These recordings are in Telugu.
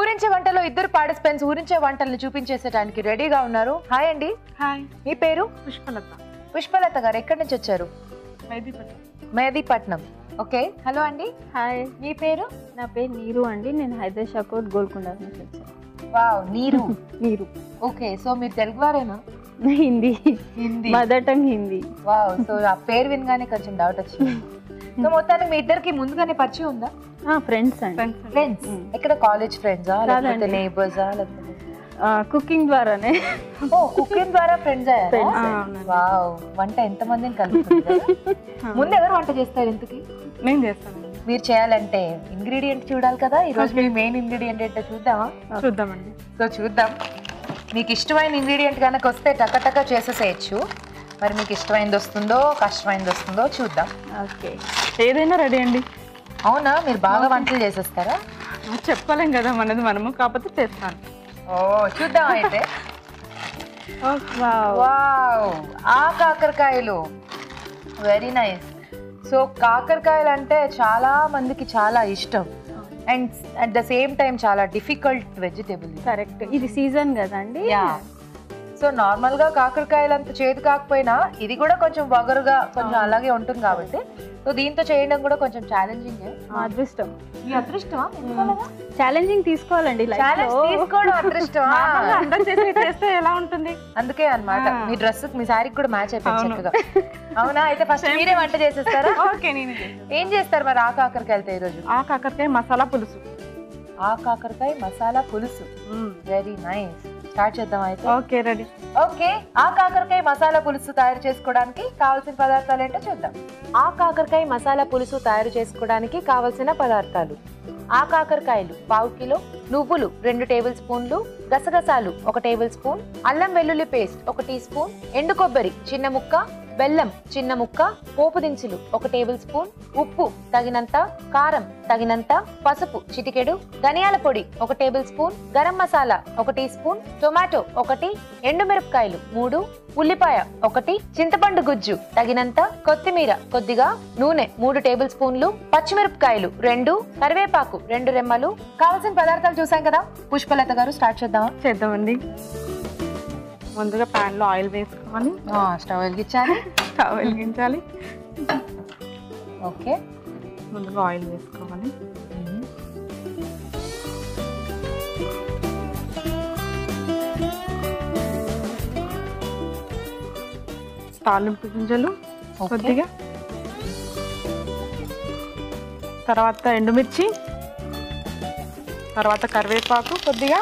ఊరించే వంటలో ఇద్దరు పార్టిసిపెంట్స్ ఊరించే వంటల్ని చూపించేసేటానికి రెడీగా ఉన్నారు. హాయ్ అండి. హాయ్. మీ పేరు? పుష్పలత. పుష్పలత గారు ఎక్కడి నుంచి వచ్చారు? మెహదీపట్నం. ఓకే. హలో అండి. హాయ్. మీ పేరు? నా పేరు నీరు అండి. నేను హైదరాబాద్ గోల్కొండ నుంచి వచ్చాను. వావ్, నీరు. నీరు. ఓకే, సో మీరు తెలుగు వారేనా? Hindi. Mother tongue Hindi. Wow, so ఆ పేరు వినగానే కొంచెం డౌట్ వచ్చింది. సో మొత్తానికి మీ ఇద్దరికి ముందుగానే పరిచయం ఉందా? ఫ్రెండ్స్ అండి. ఫ్రెండ్స్ ఎక్కడ? కాలేజ్ ఫ్రెండ్సా లేకపోతే నేబర్సా లేకపోతే కుకింగ్ ద్వారానే. ఓ, కుకింగ్ ద్వారా ఫ్రెండ్స్ అయ్యారా? వావ్, వంట ఎంత మందిని కలుపుకుంటారు? ముందు ఎవరు వంట చేస్తారు ఇంతకి? నేను చేస్తాను. మీరు చేయాలంటే ఇంగ్రీడియంట్ చూడాలి కదా. ఈ రోజు మీ మెయిన్ ఇంగ్రీడియంట్ ఏంటో చూద్దామా? చూద్దామండి. సో చూద్దాం. మీకు ఇష్టమైన ఇంగ్రీడియంట్ కనుక వస్తే టకటక చేసేసేయచ్చు. మరి మీకు ఇష్టమైనది వస్తుందో కష్టమైనది వస్తుందో చూద్దాం. ఓకే, ఏదైనా రెడీ అండి. అవునా, మీరు బాగా వంటలు చేసేస్తారా? చెప్పలేం కదా మనది మనము, కాకపోతే చేస్తాను. ఓ, చూద్దాం అయితే. వావ్. వావ్, ఆ కాకరకాయలు వెరీ నైస్. సో కాకరకాయలు అంటే చాలా మందికి చాలా ఇష్టం and at the same time చాలా డిఫికల్ట్ వెజిటేబుల్. కరెక్ట్, ఇది సీజన్ కదండి. సో నార్మల్ గా కాకరకాయలు అంత చేదు కాకపోయినా ఇది కూడా కొంచెం వగరుగా కొంచెం అలాగే ఉంటుంది కాబట్టి సో దీంతో చేయడం కూడా కొంచెం ఛాలెంజింగ్. అదృష్టం. ఈ అదృష్టమా? ఛాలెంజింగ్ తీసుకోవాలండి. చేస్తే ఎలా ఉంటుంది? అందుకే అన్నమాట మీ డ్రెస్ మీ శారీకి కూడా మ్యాచ్ అయిపోయింది చక్కగా. అవునా, అయితే ఫస్ట్ మీరే వంట చేసేస్తారా? ఓకే, నేను ఏం చేస్తారు మరి ఆ కాకరకాయలతో ఈరోజు? ఆ కాకరకాయ మసాలా పులుసు. ఆ కాకరకాయ మసాలా పులుసు. Very nice. స్టార్ట్ చేద్దాం అయితే. Okay, ready. ఓకే, ఆ కాకరకాయ మసాలా పులుసు తయారు చేసుకోవడానికి కావాల్సిన పదార్థాలు ఏంటో చూద్దాం. ఆ కాకరకాయ మసాలా పులుసు తయారు చేసుకోవడానికి కావలసిన పదార్థాలు: ఆ కాకరకాయలు 1/2 కిలో, నువ్వులు 2 టేబుల్ స్పూన్లు, గసగసాలు 1 టేబుల్ స్పూన్, అల్లం వెల్లుల్లి పేస్ట్ 1 టీ స్పూన్, ఎండు కొబ్బరి చిన్న ముక్క, బెల్లం చిన్న ముక్క, పోపు దినుసులు 1 టేబుల్ స్పూన్, ఉప్పు తగినంత, కారం తగినంత, పసుపు చిటికెడు, ధనియాల పొడి 1 tablespoon, garam masala 1 teaspoon, tomato 1, ఎండుమిరపకాయలు 3, ఉల్లిపాయ 1, చింతపండు గుజ్జు తగినంత, కొత్తిమీర కొద్దిగా, నూనె 3 టేబుల్ స్పూన్లు, పచ్చిమిరపకాయలు 2, కరివేపాకు 2 రెమ్మలు. కావాల్సిన పదార్థాలు చూసాం కదా. పుష్పలత గారు స్టార్ట్ చేద్దామా? చేద్దామండి. ముందుగా ప్యాన్ లో ఆయిల్ వేసుకోవాలి. స్టవ్ వెలిగించాలి. స్టవ్ వెలిగించాలి. ఓకే, ముందుగా ఆయిల్ వేసుకోవాలి. తాలింపు గింజలు కొద్దిగా, తర్వాత ఎండుమిర్చి, తర్వాత కరివేపాకు కొద్దిగా,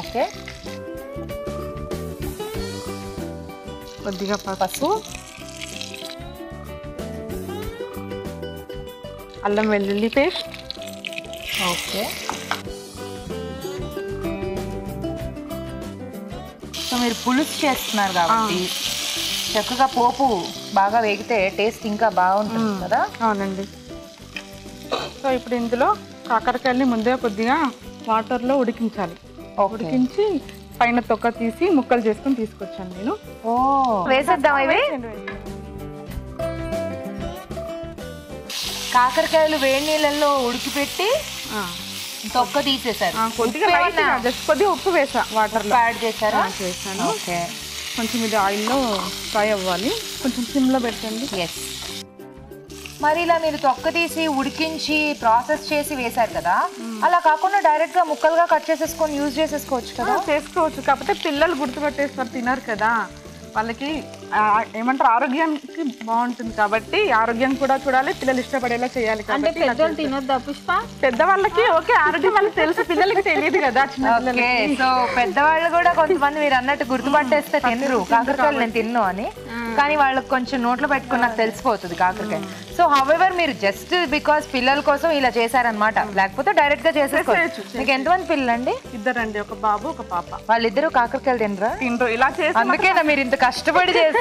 ఓకే, కొద్దిగా పసుపు, అల్లం వెల్లుల్లి పేస్ట్, ఓకే. సో మీరు పులుసు చేస్తున్నారు కాబట్టి చక్కగా పోపు బాగా వేగితే టేస్ట్ ఇంకా బాగుంటుంది కదా. అవునండి. సో ఇప్పుడు ఇందులో కాకరకాయల్ని ముందే కొద్దిగా వాటర్లో ఉడికించాలి. ఉడికించి పైన తొక్క తీసి ముక్కలు చేసుకుని తీసుకొచ్చాను నేను. వేసేద్దాం ఇవి. కాకరకాయలు వేడి నీళ్ళల్లో ఉడికిపెట్టి తొక్క తీసేసారు. కొద్దిగా ఉప్పు వేసా, వాటర్ యాడ్ చేశారా? చేశాను. ఓకే, కొంచెం ఇది ఆయిల్లో ఫ్రై అవ్వాలి. కొంచెం సిమ్లో పెట్టండి. ఎస్. మరి ఇలా మీరు తొక్క తీసి ఉడికించి ప్రాసెస్ చేసి వేశారు కదా, అలా కాకుండా డైరెక్ట్ గా ముక్కలుగా కట్ చేసేసుకొని యూజ్ చేసేసుకోవచ్చు కదా. చేసుకోవచ్చు, కాకపోతే పిల్లలు గుర్తుపెట్టేస్తారు, తినరు కదా. వాళ్ళకి ఏమంటారు, ఆరోగ్యానికి బాగుంటుంది కాబట్టి ఆరోగ్యం కూడా చూడాలి, పిల్లలు ఇష్టపడేలా చేయాలి. అంటే పెద్దలు తినొద్దా పుష్ప? పెద్దవాళ్ళకి ఓకే, ఆరోగ్యం వాళ్ళకి తెలుసు, పిల్లలకి తెలియదు కదా. సో పెద్దవాళ్ళు కూడా కొంతమంది మీరు అన్నట్టు గుర్తుపట్టేస్తే తినరు కాకరకాయలు నేను తిన్ను అని, కానీ వాళ్ళకి కొంచెం నోట్లో పెట్టుకుని నాకు తెలిసిపోతుంది కాకరకాయ. సో హౌఎవర్ మీరు జస్ట్ బికాస్ పిల్లల కోసం ఇలా చేశారనమాట, లేకపోతే డైరెక్ట్ గా చేసేసుకోవచ్చు. మీకు ఎంతమంది పిల్లలండి? 2 అండి, ఒక బాబు ఒక పాప. వాళ్ళిద్దరు కాకరకాయలు తినరా? తినరు. ఇలా చేసి అందుకేనా మీరు ఇంత కష్టపడి చేశారు.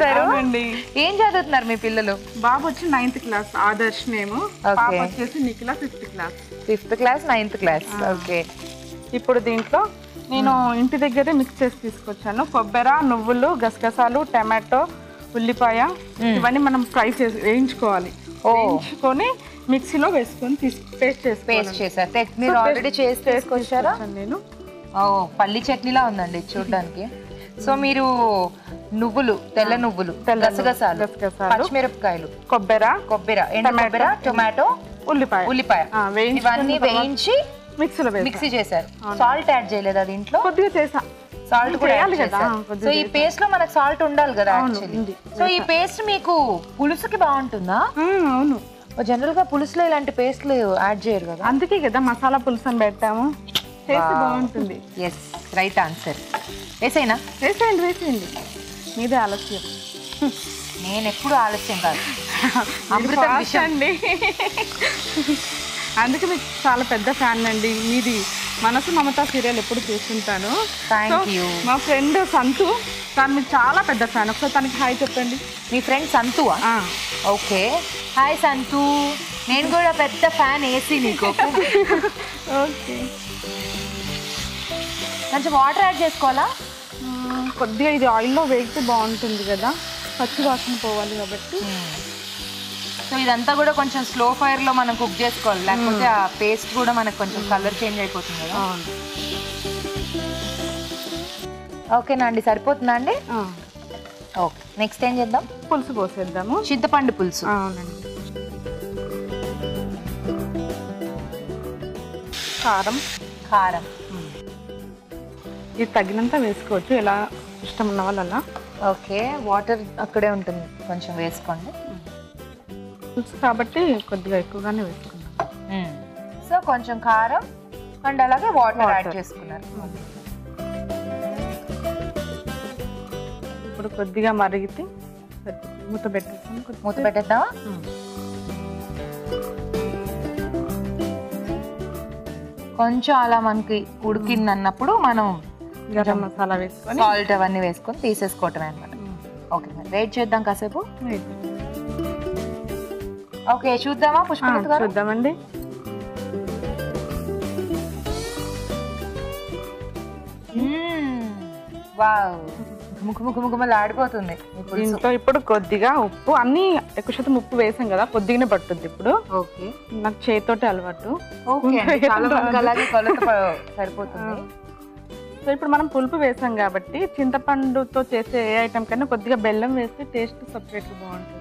ఏం చదువుతున్నారు మీ పిల్లలు? బాబు వచ్చి 9th క్లాస్ ఆదర్శ్ నేమ్, పాప వచ్చేసి Nikhila 5th class. 5th class 9th class. Okay, ఇప్పుడు దీంట్లో నేను ఇంటి దగ్గరే మిక్స్ చేసి తీసుకొచ్చాను. కొబ్బరి, నువ్వులు, గసగసాలు, టమాటో, ఉల్లిపాయ ఇవన్నీ మనం ఫ్రై చేసి వేయించుకోవాలి. వేయించుకొని మిక్సీలో వేసుకొని పేస్ట్ చేశారు. మీరు ఆల్రెడీ చేసి తీసుకొచ్చారా? నేను పల్లి చట్నీలా ఉందండి చూడడానికి. సో మీరు నువ్వులు, తెల్ల నువ్వులు, గసగసాలు, పచ్చిమిరపకాయలు, కొబ్బరి, ఎండు కొబ్బరి, టొమాటో, ఉల్లిపాయ ఇవన్నీ వేయించి మిక్సీ చేశారు. సాల్ట్ యాడ్ చేయలేదా దీంట్లో? కొద్దిగా చేసా. సాల్ట్ కూడా యాడ్ చేశారు. సో ఈ పేస్ట్ లో మనకు సాల్ట్ ఉండాలి కదా యాక్చువల్లీ. సో ఈ పేస్ట్ మీకు పులుసుకి బాగుంటుందా? అవును, జనరల్ గా పులుసులో ఇలాంటి పేస్ట్లు యాడ్ చేయరు కదా, అందుకే కదా మసాలా పులుసు అని పెట్టాము. టేస్ట్ బాగుంటుంది. Yes, right answer. వేసేయండి మీదే ఆలస్యం. నేను ఎప్పుడు ఆలస్యం కాదు. అండి అందుకే మీకు చాలా పెద్ద ఫ్యాన్ అండి. మీది మనసు మమతా సీరియల్ ఎప్పుడు చూస్తుంటాను. మా ఫ్రెండ్ సంతు, తను మీకు చాలా పెద్ద ఫ్యాన్. ఒకసారి తనకి హాయ్ చెప్పండి. మీ ఫ్రెండ్ సంతు? ఓకే, హాయ్ సంతు, నేను కూడా పెద్ద ఫ్యాన్. ఏసీ నీకు. ఓకే, కొంచెం వాటర్ యాడ్ చేసుకోవాలా? కొద్దిగా ఇది ఆయిల్లో వేగితే బాగుంటుంది కదా, పచ్చి వాసన పోవాలి కాబట్టి. సో ఇదంతా కూడా కొంచెం స్లో ఫైర్ లో మనం కుక్ చేసుకోవాలి, లేకపోతే ఆ పేస్ట్ కూడా మనకు కొంచెం కలర్ చేంజ్ అయిపోతుంది కదా. ఓకేనా అండి, సరిపోతుందా అండి? ఓకే, నెక్స్ట్ ఏం చేద్దాం? పులుసు పోసేద్దాము. చింతపండు పులుసు. అవునండి. కారం ఇది తగినంత వేసుకోవచ్చు, ఎలా ఇష్టం ఉన్న వాళ్ళు అలా. ఓకే, వాటర్ అక్కడే ఉంటుంది, కొంచెం వేసుకోండి. పులుసు కాబట్టి కొద్దిగా ఎక్కువగానే వేసుకున్నాం. సో కొంచెం కారం అండ్ అలాగే వాటర్ యాడ్ చేసుకున్నారు. ఇప్పుడు కొద్దిగా మరిగితే మూత పెట్టేస్తాం. మూత పెట్టేద్దామా? కొంచెం అలా మనకి ఉడికింది అన్నప్పుడు మనం గరం మసాలా వేసుకొని సాల్ట్ అవన్నీ వేసుకొని తీసేసుకోవటమే అనమాట. ఓకే, వెయిట్ చేద్దాం కాసేపు. ఓకే, చూద్దామా పుష్పలత గారు? చూద్దామండి. వావ్, ముఖముఖముఖములు ఆడిపోతుంది. దీంట్లో ఇప్పుడు కొద్దిగా ఉప్పు, అన్ని ఎక్కువ శాతం ఉప్పు వేసాం కదా, కొద్దిగానే పడుతుంది ఇప్పుడు. ఓకే, నాకు చేతితోటి అలవాటు. అలాగే కొలత సరిపోతుంది. సో ఇప్పుడు మనం పులుపు వేసాం కాబట్టి చింతపండుతో చేసే ఏ ఐటమ్ కన్నా కొద్దిగా బెల్లం వేస్తే టేస్ట్ సపరేట్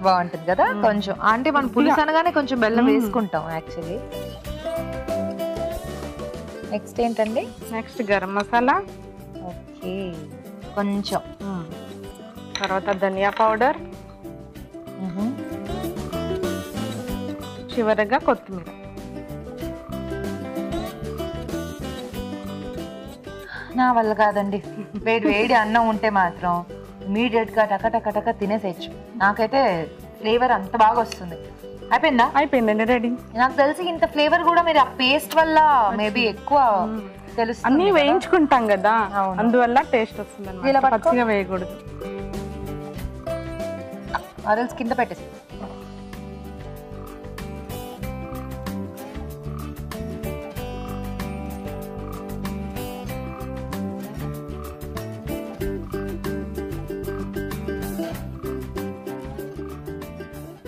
బాగుంటుంది కదా. కొంచెం అంటే మనం పులుసు అనగానే కొంచెం బెల్లం వేసుకుంటాం యాక్చువల్లీ. నెక్స్ట్ ఏంటండి? నెక్స్ట్ గరం మసాలా. ఓకే, కొంచెం. తర్వాత ధనియా పౌడర్, చివరగా కొత్తిమీర. నా వల్ల కాదండి, వేడి వేడి అన్నం ఉంటే మాత్రం ఇమీడియట్ గా టక తినేసేయచ్చు. నాకైతే ఫ్లేవర్ అంత బాగా వస్తుంది. అయిపోయిందా? అయిపోయిందండి, రెడీ. నాకు తెలిసి ఇంత ఫ్లేవర్ కూడా మీరు ఆ పేస్ట్ వల్ల మేబీ ఎక్కువ తెలుస్తుంది. అన్ని వేయించుకుంటాం కదా, అందువల్ల టేస్ట్ వస్తుంది అన్నమాట. పచ్చిగా వేయకూడదు. ఆరెల్స్ కింద పెట్టేసి.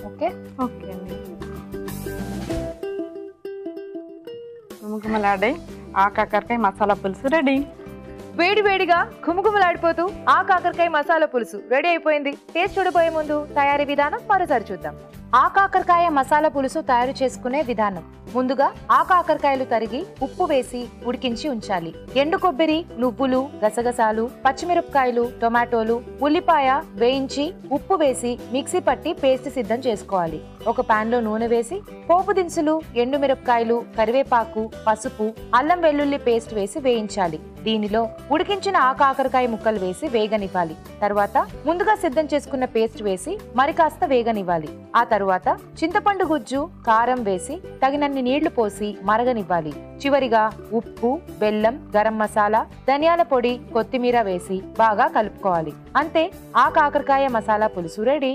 ఓకే ఓకే అండి, గుమగుమలాడే ఆ కాకరకాయ మసాలా పులుసు రెడీ. వేడి వేడిగా ఘుమఘుమలాడిపోతూ ఆ కాకరకాయ మసాలా పులుసు రెడీ అయిపోయింది. టేస్ట్ చూడబోయే ముందు తయారీ విధానం మరోసారి చూద్దాం. ఆ కాకరకాయ మసాలా పులుసు తయారు చేసుకునే విధానం. ముందుగా ఆ కాకరకాయలు తరిగి ఉప్పు వేసి ఉడికించి ఉంచాలి. ఎండు కొబ్బరి, నువ్వులు, గసగసాలు, పచ్చిమిరపకాయలు, టొమాటోలు, ఉల్లిపాయ వేయించి ఉప్పు వేసి మిక్సీ పట్టి పేస్ట్ సిద్ధం చేసుకోవాలి. ఒక పాన్ లో నూనె వేసి పోపు దినుసులు, ఎండు మిరపకాయలు, కరివేపాకు, పసుపు, అల్లం వెల్లుల్లి పేస్ట్ వేసి వేయించాలి. దీనిలో ఉడికించిన ఆ కాకరకాయ ముక్కలు వేసి వేగనివ్వాలి. తర్వాత ముందుగా సిద్ధం చేసుకున్న పేస్ట్ వేసి మరి కాస్త వేగనివ్వాలి. ఆ తరువాత చింతపండు గుజ్జు, కారం వేసి తగినన్ని నీళ్లు పోసి మరగనివ్వాలి. చివరిగా ఉప్పు, బెల్లం, గరం మసాలా, ధనియాల పొడి, కొత్తిమీర వేసి బాగా కలుపుకోవాలి. అంతే, ఆ కాకరకాయ మసాలా పులుసు రెడీ.